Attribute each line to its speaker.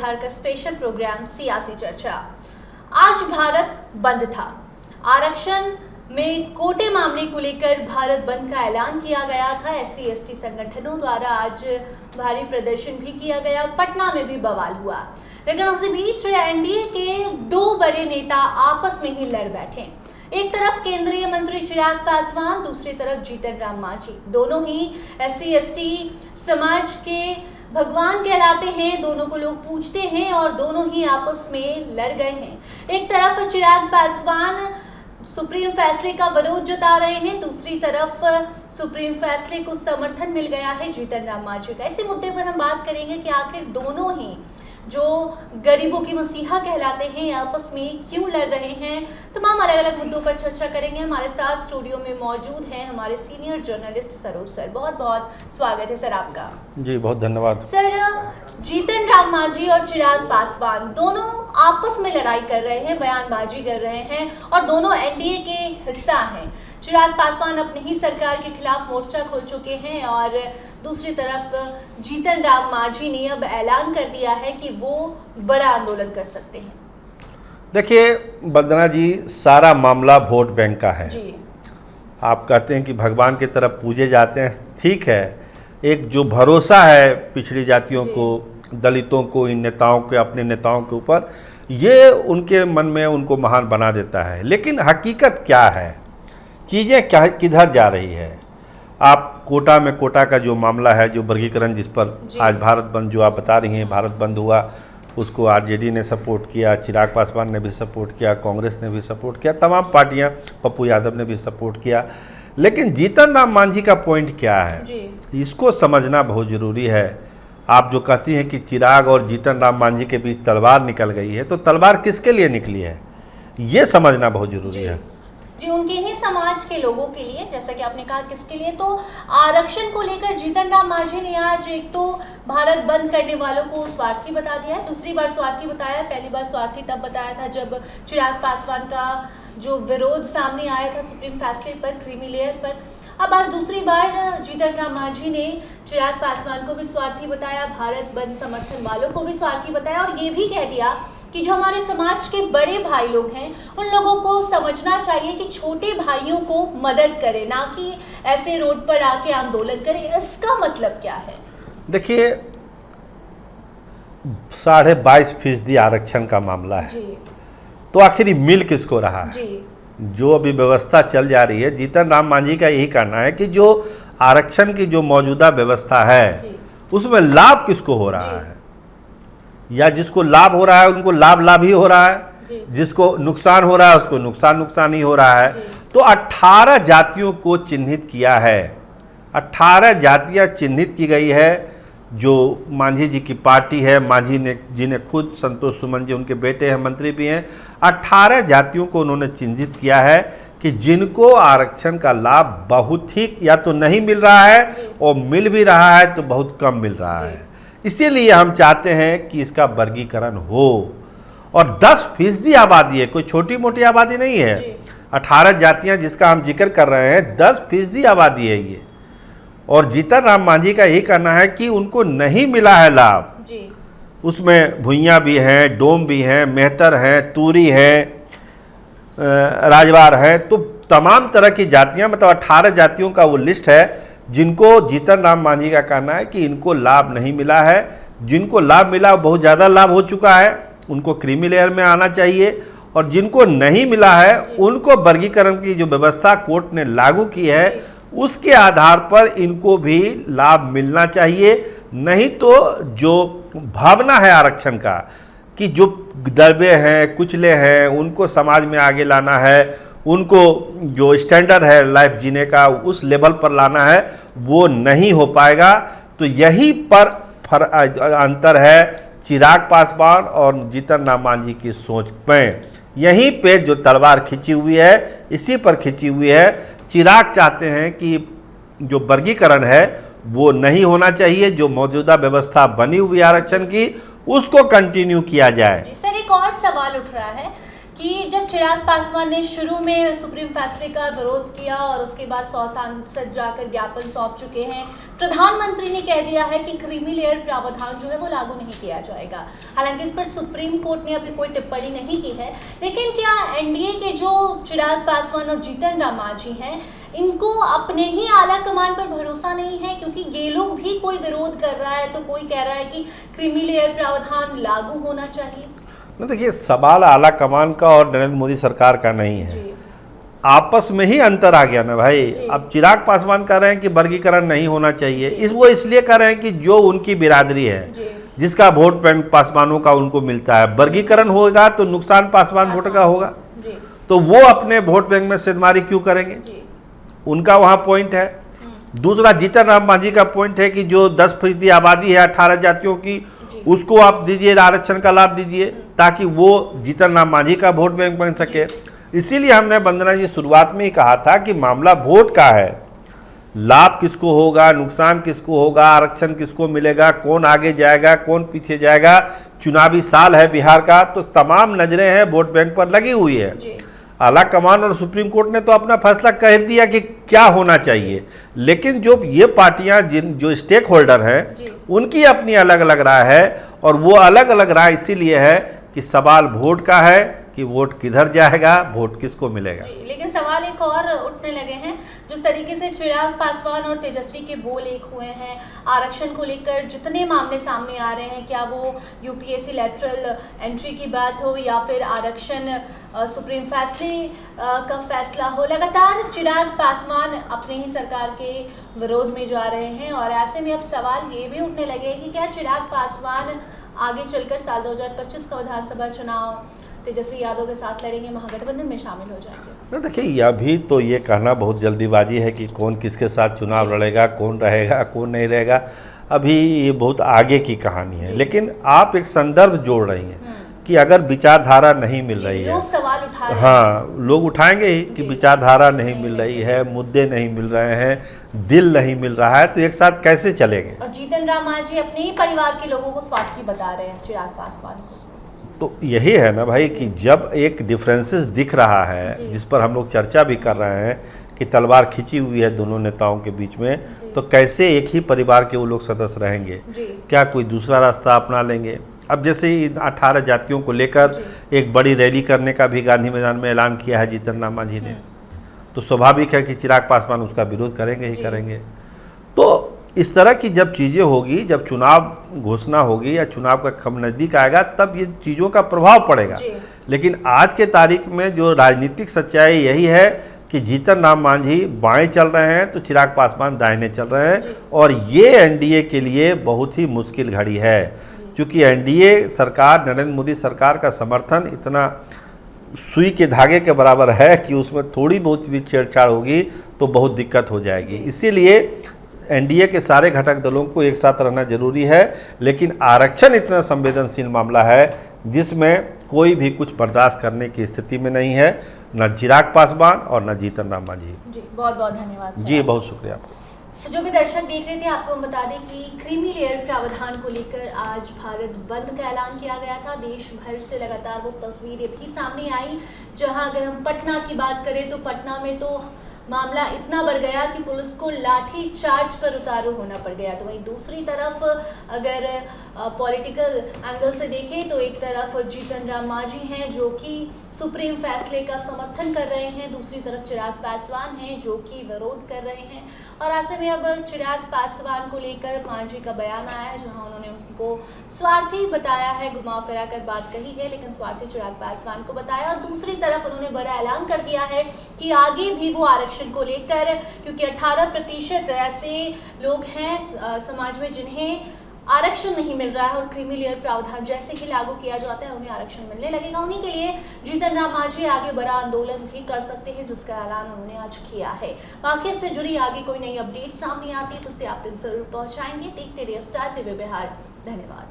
Speaker 1: बिहार का special programme सियासी चर्चा। आज भारत बंद था। आरक्षण में कोटे मामले को लेकर भारत बंद का ऐलान किया गया था। SC/ST संगठनों द्वारा आज भारी प्रदर्शन भी किया गया। पटना में भी बवाल हुआ, लेकिन उसी बीच एनडीए के दो बड़े नेता आपस में ही लड़ बैठे। एक तरफ केंद्रीय मंत्री चिराग पासवान, दूसरी तरफ जीतन राम मांझी। दोनों ही SC/ST समाज के भगवान कहलाते हैं, दोनों को लोग पूजते हैं और दोनों ही आपस में लड़ गए हैं। एक तरफ चिराग पासवान सुप्रीम फैसले का विरोध जता रहे हैं, दूसरी तरफ सुप्रीम फैसले को समर्थन मिल गया है जीतन राम मांझी का। इसी मुद्दे पर हम बात करेंगे कि आखिर दोनों ही जो गरीबों की मसीहा कहलाते हैं आपस में क्यों लड़ रहे हैं। तमाम अलग अलग मुद्दों पर चर्चा करेंगे। हमारे साथ स्टूडियो में मौजूद हैं हमारे सीनियर जर्नलिस्ट सरोज सर। बहुत बहुत स्वागत है सर आपका।
Speaker 2: जी बहुत धन्यवाद
Speaker 1: सर। जीतन राम मांझी और चिराग पासवान दोनों आपस में लड़ाई कर रहे हैं, बयानबाजी कर रहे हैं और दोनों एनडीए के हिस्सा हैं। चिराग पासवान अपनी ही सरकार के खिलाफ मोर्चा खोल चुके हैं और दूसरी तरफ जीतन राम मांझी ने अब ऐलान कर दिया है कि वो बड़ा आंदोलन कर सकते हैं।
Speaker 2: देखिए वंदना जी, सारा मामला वोट बैंक का है
Speaker 1: जी।
Speaker 2: आप कहते हैं कि भगवान की तरफ पूजे जाते हैं, ठीक है। एक जो भरोसा है पिछड़ी जातियों को, दलितों को, इन नेताओं के, अपने नेताओं के ऊपर, ये उनके मन में उनको महान बना देता है। लेकिन हकीकत क्या है, चीज़ें क्या किधर जा रही है। आप कोटा में, कोटा का जो मामला है, जो वर्गीकरण जिस पर आज भारत बंद, जो आप बता रही हैं भारत बंद हुआ, उसको आरजेडी ने सपोर्ट किया, चिराग पासवान ने भी सपोर्ट किया, कांग्रेस ने भी सपोर्ट किया, तमाम पार्टियां, पप्पू यादव ने भी सपोर्ट किया। लेकिन जीतन राम मांझी का पॉइंट क्या है, इसको समझना बहुत ज़रूरी है। आप जो कहती हैं कि चिराग और जीतन राम मांझी के बीच तलवार निकल गई है, तो तलवार किसके लिए निकली है, ये समझना बहुत ज़रूरी है।
Speaker 1: जी, उनके ही समाज के लोगों के लिए, जैसा कि आपने कहा किसके लिए, तो आरक्षण को लेकर जीतन राम मांझी ने आज एक तो भारत बंद करने वालों को स्वार्थी बता दिया है, दूसरी बार स्वार्थी बताया। पहली बार स्वार्थी तब बताया था जब चिराग पासवान का जो विरोध सामने आया था सुप्रीम फैसले पर, क्रीमी लेयर पर। अब आज दूसरी बार जीतन राम मांझी ने चिराग पासवान को भी स्वार्थी बताया, भारत बंद समर्थन वालों को भी स्वार्थी बताया और ये भी कह दिया कि जो हमारे समाज के बड़े भाई लोग हैं उन लोगों को समझना चाहिए कि छोटे भाइयोों को मदद करें, ना कि ऐसे रोड पर आके आंदोलन करें। इसका मतलब क्या है?
Speaker 2: देखिए 22.5% आरक्षण का मामला है जी। तो आखिर मिल किसको रहा है जी? जो अभी व्यवस्था चल जा रही है, जीतन राम मांझी का यही कहना है कि जो आरक्षण की जो मौजूदा व्यवस्था है उसमें लाभ किसको हो रहा है, या जिसको लाभ हो रहा है उनको लाभ ही हो रहा है, जिसको नुकसान हो रहा है उसको नुकसान ही हो रहा है। तो 18 जातियों को चिन्हित किया है, 18 जातियां चिन्हित की गई है। जो मांझी जी की पार्टी है, मांझी ने जिन्हें खुद संतोष सुमन जी उनके बेटे हैं, मंत्री भी हैं, 18 जातियों को उन्होंने चिन्हित किया है कि जिनको आरक्षण का लाभ बहुत ही या तो नहीं मिल रहा है और मिल भी रहा है तो बहुत कम मिल रहा है। इसीलिए हम चाहते हैं कि इसका वर्गीकरण हो। और 10% आबादी है, कोई छोटी मोटी आबादी नहीं है। 18 जातियां जिसका हम जिक्र कर रहे हैं, 10% आबादी है ये। और जीतन राम मांझी का यही कहना है कि उनको नहीं मिला है लाभ। उसमें भुइयां भी हैं, डोम भी हैं, मेहतर हैं, तूरी है, राजवार है, तो तमाम तरह की जातियां, मतलब 18 जातियों का वो लिस्ट है जिनको जीतन राम मांझी का कहना है कि इनको लाभ नहीं मिला है। जिनको लाभ मिला बहुत ज़्यादा लाभ हो चुका है, उनको क्रीमी लेयर में आना चाहिए। और जिनको नहीं मिला है उनको वर्गीकरण की जो व्यवस्था कोर्ट ने लागू की है उसके आधार पर इनको भी लाभ मिलना चाहिए। नहीं तो जो भावना है आरक्षण का कि जो दबे हैं, कुचले हैं, उनको समाज में आगे लाना है, उनको जो स्टैंडर्ड है लाइफ जीने का उस लेवल पर लाना है, वो नहीं हो पाएगा। तो यही पर अंतर है चिराग पासवान और जीतन राम मांझी की सोच में। यहीं पे जो तलवार खिंची हुई है, इसी पर खिंची हुई है। चिराग चाहते हैं कि जो वर्गीकरण है वो नहीं होना चाहिए, जो मौजूदा व्यवस्था बनी हुई आरक्षण की उसको कंटिन्यू किया जाए।
Speaker 1: सर, एक और सवाल उठ रहा है कि जब चिराग पासवान ने शुरू में सुप्रीम फैसले का विरोध किया और उसके बाद 100 सांसद जाकर ज्ञापन सौंप चुके हैं, प्रधानमंत्री ने कह दिया है कि क्रीमी लेयर प्रावधान जो है वो लागू नहीं किया जाएगा। हालांकि इस पर सुप्रीम कोर्ट ने अभी कोई टिप्पणी नहीं की है, लेकिन क्या एनडीए के जो चिराग पासवान और जीतन राम मांझी हैं, इनको अपने ही आला कमान पर भरोसा नहीं है? क्योंकि ये लोग भी कोई विरोध कर रहा है तो कोई कह रहा है कि क्रीमी लेयर प्रावधान लागू होना चाहिए।
Speaker 2: देखिए, सवाल आला कमान का और नरेंद्र मोदी सरकार का नहीं है, आपस में ही अंतर आ गया ना भाई। अब चिराग पासवान कह रहे हैं कि वर्गीकरण नहीं होना चाहिए, वो इसलिए कह रहे हैं कि जो उनकी बिरादरी है, जिसका वोट बैंक पासवानों का उनको मिलता है, वर्गीकरण होगा तो नुकसान पासवान वोट का होगा, तो वो अपने वोट बैंक में सिरमारी क्यों करेंगे? उनका वहाँ पॉइंट है। दूसरा, जीतन राम मांझी का पॉइंट है कि जो 10% आबादी है 18 जातियों की, उसको आप दीजिए, आरक्षण का लाभ दीजिए, ताकि वो जीतन राम मांझी का वोट बैंक बन सके। इसीलिए हमने वंदना जी शुरुआत में ही कहा था कि मामला वोट का है, लाभ किसको होगा, नुकसान किसको होगा, आरक्षण किसको मिलेगा, कौन आगे जाएगा, कौन पीछे जाएगा। चुनावी साल है बिहार का, तो तमाम नजरें हैं वोट बैंक पर लगी हुई है। आला कमान और सुप्रीम कोर्ट ने तो अपना फैसला कह दिया कि क्या होना चाहिए, लेकिन जो ये पार्टियां जो स्टेक होल्डर हैं, उनकी अपनी अलग अलग राय है, और वो अलग अलग राय इसीलिए है कि सवाल वोट का है कि वोट किधर जाएगा, वोट किसको मिलेगा।
Speaker 1: लेकिन सवाल एक और उठने लगे हैं, जिस तरीके से चिराग पासवान और तेजस्वी के बोल एक हुए हैं, आरक्षण को लेकर जितने मामले सामने आ रहे हैं, क्या वो यूपीएससी लेटरल एंट्री की बात हो या फिर आरक्षण सुप्रीम फैसले का फैसला हो, लगातार चिराग पासवान अपने ही सरकार के विरोध में जा रहे हैं। और ऐसे में अब सवाल ये भी उठने लगे कि क्या चिराग पासवान आगे चलकर साल 2025 का विधानसभा चुनाव तेजस्वी यादव के साथ लड़ेंगे, महागठबंधन में शामिल हो जाएंगे?
Speaker 2: देखिए, अभी तो ये कहना बहुत जल्दीबाजी है कि कौन किसके साथ चुनाव लड़ेगा, कौन रहेगा, कौन नहीं रहेगा। अभी ये बहुत आगे की कहानी है, लेकिन आप एक संदर्भ जोड़ रही हैं कि अगर विचारधारा नहीं मिल रही है,
Speaker 1: लोग सवाल उठा रहे हैं।
Speaker 2: हाँ, लोग उठाएंगे ही कि विचारधारा नहीं मिल रही है, मुद्दे नहीं मिल रहे हैं, दिल नहीं मिल रहा है, तो एक साथ कैसे चलेंगे?
Speaker 1: और जीतन राम मांझी अपने ही परिवार के लोगों को स्वार्थी बता रहे हैं चिराग पासवान को।
Speaker 2: तो यही है ना भाई कि जब एक डिफरेंसेस दिख रहा है, जिस पर हम लोग चर्चा भी कर रहे हैं कि तलवार खिंची हुई है दोनों नेताओं के बीच में, तो कैसे एक ही परिवार के वो लोग सदस्य रहेंगे? क्या कोई दूसरा रास्ता अपना लेंगे? अब जैसे 18 जातियों को लेकर एक बड़ी रैली करने का भी गांधी मैदान में ऐलान किया है जीतन राम मांझी ने, तो स्वाभाविक है कि चिराग पासवान उसका विरोध करेंगे ही करेंगे। तो इस तरह की जब चीज़ें होगी, जब चुनाव घोषणा होगी या चुनाव का कम नज़दीक आएगा, तब ये चीज़ों का प्रभाव पड़ेगा। लेकिन आज के तारीख में जो राजनीतिक सच्चाई यही है कि जीतन राम मांझी बाएं चल रहे हैं तो चिराग पासवान दाहिने चल रहे हैं, और ये एनडीए के लिए बहुत ही मुश्किल घड़ी है, क्योंकि एनडीए सरकार, नरेंद्र मोदी सरकार का समर्थन इतना सुई के धागे के बराबर है कि उसमें थोड़ी बहुत भी छेड़छाड़ होगी तो बहुत दिक्कत हो जाएगी। इसीलिए एनडीए के सारे घटक दलों को एक साथ रहना जरूरी है, लेकिन आरक्षण इतना संवेदनशील मामला है जिसमें कोई भी कुछ बर्दाश्त करने की स्थिति में नहीं है, न चिराग पासवान और न जीतन राम मांझी
Speaker 1: जी। बहुत बहुत धन्यवाद
Speaker 2: जी, बहुत शुक्रिया।
Speaker 1: जो भी दर्शक देख रहे थे, आपको हम बता दें कि क्रीमी लेयर प्रावधान को लेकर आज भारत बंद का ऐलान किया गया था। देश भर से लगातार वो तस्वीरें भी सामने आई, जहां अगर हम पटना की बात करें तो पटना में तो मामला इतना बढ़ गया कि पुलिस को लाठी चार्ज पर उतारू होना पड़ गया। तो वहीं दूसरी तरफ अगर पॉलिटिकल एंगल से देखें तो एक तरफ जीतन राम मांझी हैं जो कि सुप्रीम फैसले का समर्थन कर रहे हैं, दूसरी तरफ चिराग पासवान हैं जो कि विरोध कर रहे हैं। और ऐसे में अब चिराग पासवान को लेकर मांझी का बयान आया है, जहां उन्होंने उसको स्वार्थी बताया है, घुमा फिरा कर बात कही है, लेकिन स्वार्थी चिराग पासवान को बताया। और दूसरी तरफ उन्होंने बड़ा ऐलान कर दिया है कि आगे भी वो आरक्षण को लेकर, क्योंकि 18% ऐसे लोग हैं समाज में जिन्हें आरक्षण नहीं मिल रहा है, और क्रीमी लेयर प्रावधान जैसे ही लागू किया जाता है उन्हें आरक्षण मिलने लगेगा। उन्हीं के लिए जीतन राम मांझी आगे बड़ा आंदोलन भी कर सकते हैं, जिसका ऐलान उन्होंने आज किया है। बाकी से जुड़ी आगे कोई नई अपडेट सामने आती है तो उसे आप तक जरूर पहुंचाएंगे। देखते रहिए स्टार टीवी बिहार। धन्यवाद।